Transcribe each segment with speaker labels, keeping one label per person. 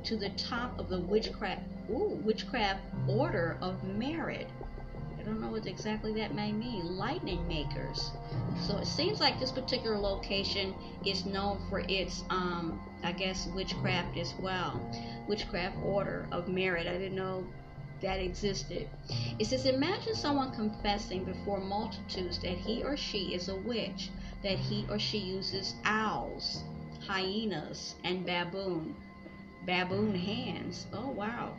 Speaker 1: to the top of the witchcraft order of merit. I don't know what exactly that may mean. Lightning makers. So it seems like this particular location is known for its, I guess, witchcraft as well. Witchcraft order of merit. I didn't know that existed. It says, imagine someone confessing before multitudes that he or she is a witch, that he or she uses owls, hyenas, and baboon hands. Oh, wow.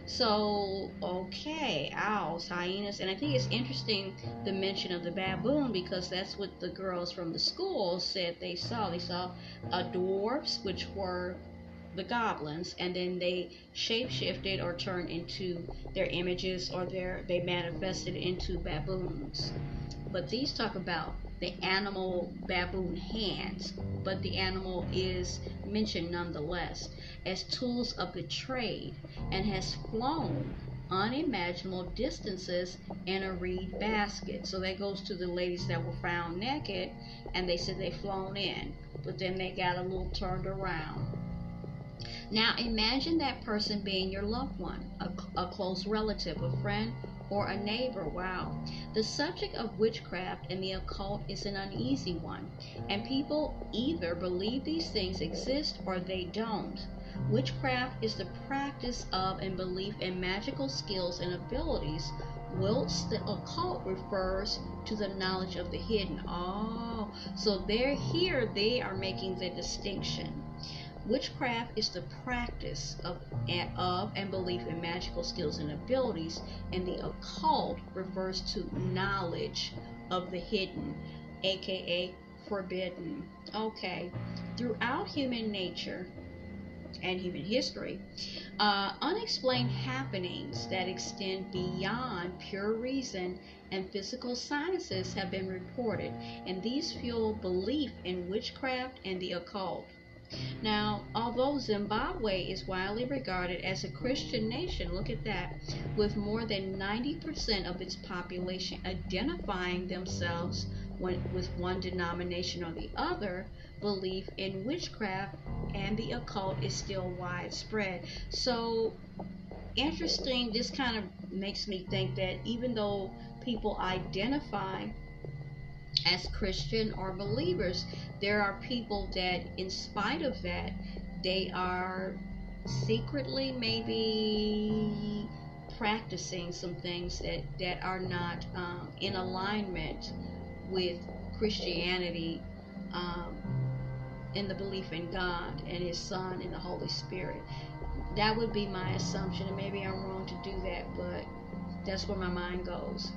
Speaker 1: So, okay, owls, hyenas, and I think it's interesting the mention of the baboon, because that's what the girls from the school said they saw. They saw dwarves, which were the goblins, and then they shapeshifted or turned into their images, or they manifested into baboons. But these talk about the animal baboon hands, but the animal is mentioned nonetheless as tools of the trade, and has flown unimaginable distances in a reed basket. So that goes to the ladies that were found naked, and they said they flown in, but then they got a little turned around. Now imagine that person being your loved one, a close relative, a friend, or a neighbor. Wow. The subject of witchcraft and the occult is an uneasy one, and people either believe these things exist or they don't. Witchcraft is the practice of and belief in magical skills and abilities, whilst the occult refers to the knowledge of the hidden. Oh, so they are making the distinction. Witchcraft is the practice of and belief in magical skills and abilities, and the occult refers to knowledge of the hidden, aka forbidden. Okay, throughout human nature and human history, unexplained happenings that extend beyond pure reason and physical sciences have been reported, and these fuel belief in witchcraft and the occult. Now, although Zimbabwe is widely regarded as a Christian nation, look at that, with more than 90% of its population identifying themselves with one denomination or the other, belief in witchcraft and the occult is still widespread. So, interesting, this kind of makes me think that even though people identify as Christian or believers, there are people that, in spite of that, they are secretly maybe practicing some things that are not in alignment with Christianity, um, in the belief in God and His Son and the Holy Spirit. That would be my assumption, and maybe I'm wrong to do that, but that's where my mind goes.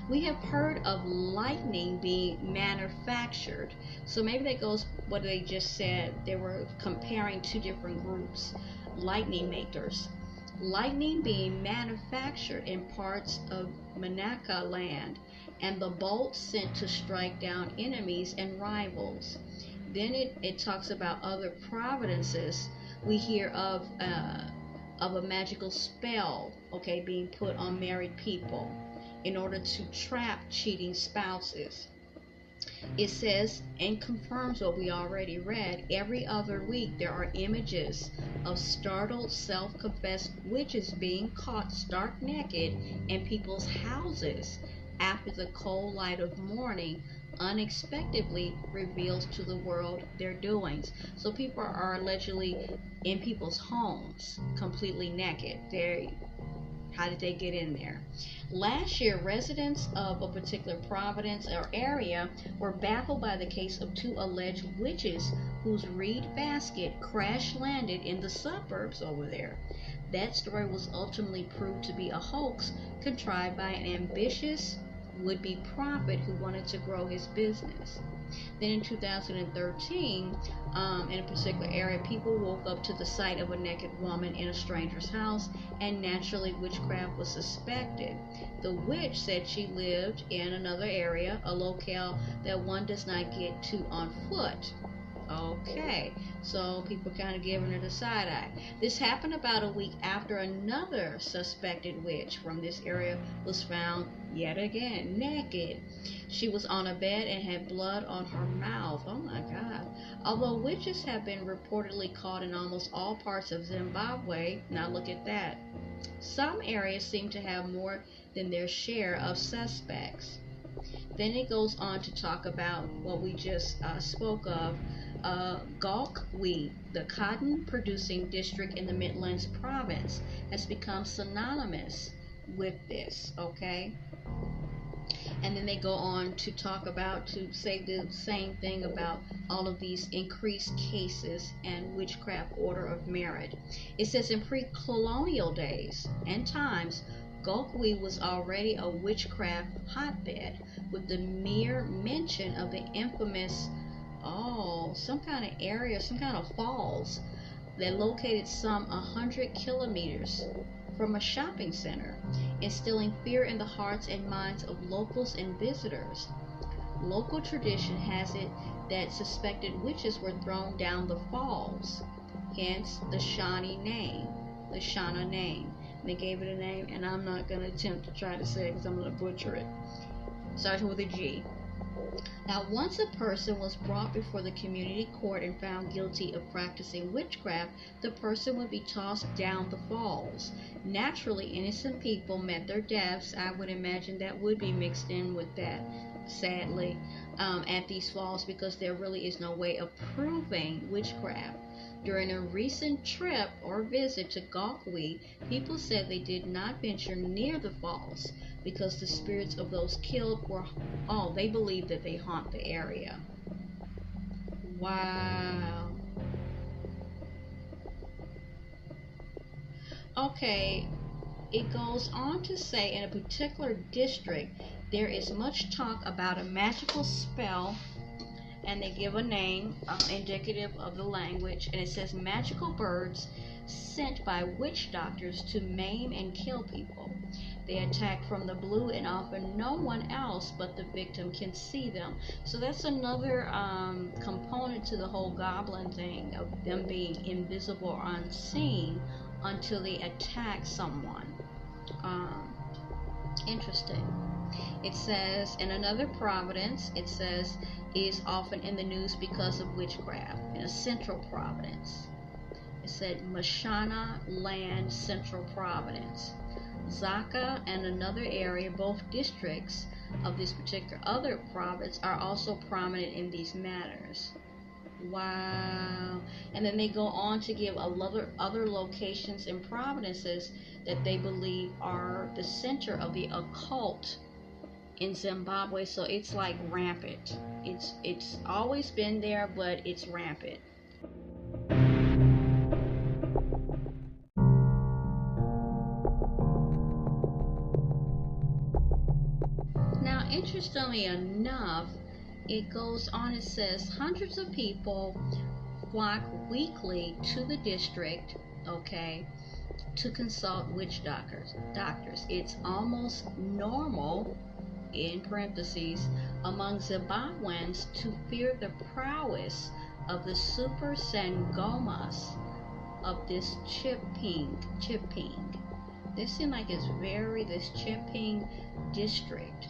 Speaker 1: We have heard of lightning being manufactured. So maybe that goes what they just said. They were comparing two different groups, lightning makers. Lightning being manufactured in parts of Manaka land, and the bolts sent to strike down enemies and rivals. Then it talks about other providences. We hear of a magical spell, okay, being put on married people in order to trap cheating spouses. It says and confirms what we already read. Every other week there are images of startled, self-confessed witches being caught stark naked in people's houses after the cold light of morning unexpectedly reveals to the world their doings. So people are allegedly in people's homes completely naked. How did they get in there? Last year, residents of a particular province or area were baffled by the case of two alleged witches whose reed basket crash landed in the suburbs over there. That story was ultimately proved to be a hoax contrived by an ambitious would-be prophet who wanted to grow his business. Then in 2013, in a particular area, people woke up to the sight of a naked woman in a stranger's house, and naturally witchcraft was suspected. The witch said she lived in another area, a locale that one does not get to on foot. Okay, so people kind of giving her the side eye. This happened about a week after another suspected witch from this area was found yet again naked. She was on a bed and had blood on her mouth. Oh my God. Although witches have been reportedly caught in almost all parts of Zimbabwe, now look at that. Some areas seem to have more than their share of suspects. Then it goes on to talk about what we just spoke of. Galkwe, the cotton producing district in the Midlands province, has become synonymous with this, okay? And then they go on to talk about, to say the same thing about all of these increased cases and witchcraft order of merit. It says in pre-colonial days and times, Galkwe was already a witchcraft hotbed, with the mere mention of the infamous, some kind of area, some kind of falls that located some 100 kilometers from a shopping center, instilling fear in the hearts and minds of locals and visitors. Local tradition has it that suspected witches were thrown down the falls, hence the Shawnee name, the Shana name. They gave it a name, and I'm not going to attempt to try to say it because I'm going to butcher it. Starting with a G. Now, once a person was brought before the community court and found guilty of practicing witchcraft, the person would be tossed down the falls. Naturally, innocent people met their deaths. I would imagine that would be mixed in with that, sadly, at these falls, because there really is no way of proving witchcraft. During a recent trip or visit to Galkwe, people said they did not venture near the falls because the spirits of those killed were, they believe that they haunt the area. Wow. Okay, it goes on to say in a particular district there is much talk about a magical spell, and they give a name indicative of the language, and it says magical birds sent by witch doctors to maim and kill people. They attack from the blue, and often no one else but the victim can see them. So that's another component to the whole goblin thing, of them being invisible or unseen until they attack someone. Interesting. It says in another province, it says is often in the news because of witchcraft. In a central province, it said Mashana Land, Central Providence. Zaka and another area, both districts of this particular other province, are also prominent in these matters. Wow. And then they go on to give other locations and provinces that they believe are the center of the occult in Zimbabwe. So it's like rampant. It's always been there, but it's rampant. Now, interestingly enough, it goes on, it says hundreds of people flock weekly to the district, okay, to consult witch doctors. It's almost normal, in parentheses, among Zimbabweans to fear the prowess of the super sangomas of this Chiping. This seems like it's this Chiping district.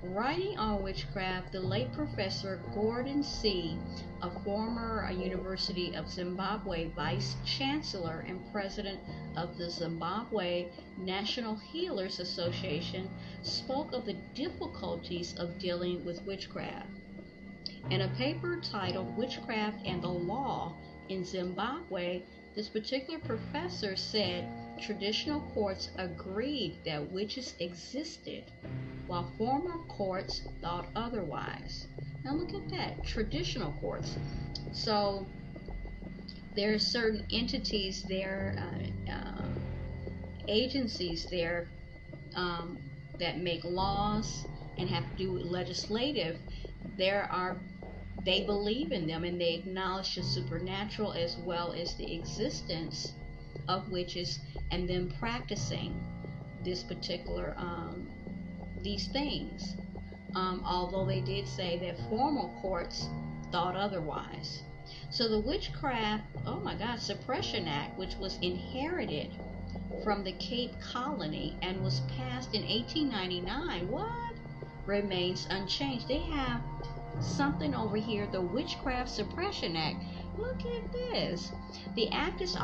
Speaker 1: Writing on witchcraft, the late Professor Gordon C., a former University of Zimbabwe Vice Chancellor and President of the Zimbabwe National Healers Association, spoke of the difficulties of dealing with witchcraft. In a paper titled Witchcraft and the Law in Zimbabwe, this particular professor said traditional courts agreed that witches existed, while former courts thought otherwise. Now look at that, traditional courts. So there are certain entities there, agencies there that make laws and have to do with legislative. They believe in them, and they acknowledge the supernatural as well as the existence of witches and them practicing this particular these things, although they did say that formal courts thought otherwise. So the Witchcraft, oh my God, Suppression Act, which was inherited from the Cape Colony and was passed in 1899, what? Remains unchanged. They have something over here, the Witchcraft Suppression Act. Look at this. The act is